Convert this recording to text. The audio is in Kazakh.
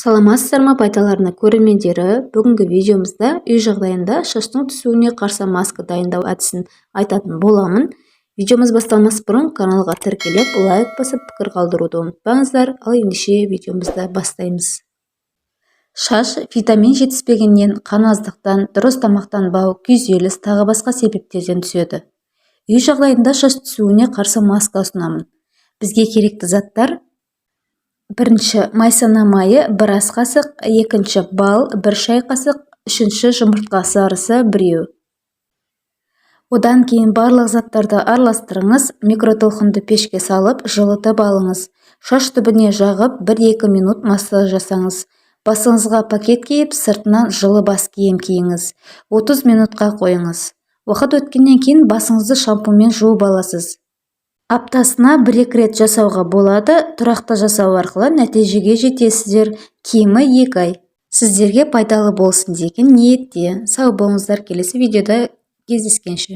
Саламатсыздар ма пайдаларына көрермендері, бүгінгі видеомызда үй жағдайында шаштың түсуіне қарсы маска дайындау әдісін айтатын боламын. Видеомыз басталмас бұрын каналға тіркеліп, лайк басып, пікір қалдыруды ұмытпаңыздар. Ал ендеше видеомызды бастаймыз. Шаш витамин жетіспегеннен, қан аздықтан, дұрыс тамақтанбау, күйзеліс тағы басқа себептерден түседі. Үй жағдайында шаш түсуіне қарсы маска ұсынамын. Бізге керекті заттар: бірінші майсана майы 1 ас қасық, екінші бал 1 шай қасық, үшінші жұмыртқа сарысы 1. Одан кейін барлық заттарды араластырыңыз, микротолқынды пешке салып, жылытып алыңыз. Шаш түбіне жағып 1-2 минут массаж жасаңыз. Басыңызға пакет киіп, сыртынан жылы бас киім киіңіз. 30 минутқа қойыңыз. Уақыт өткеннен кейін басыңызды шампуньмен жуып аласыз. Аптасына 1-2 рет жасауға болады. Тұрақты жасау арқылы нәтижеге жетесіздер. Кемі 2 ай. Сіздерге пайдалы болсын деген ниетте. Сау болыңыздар, келесі видеода кездескенше.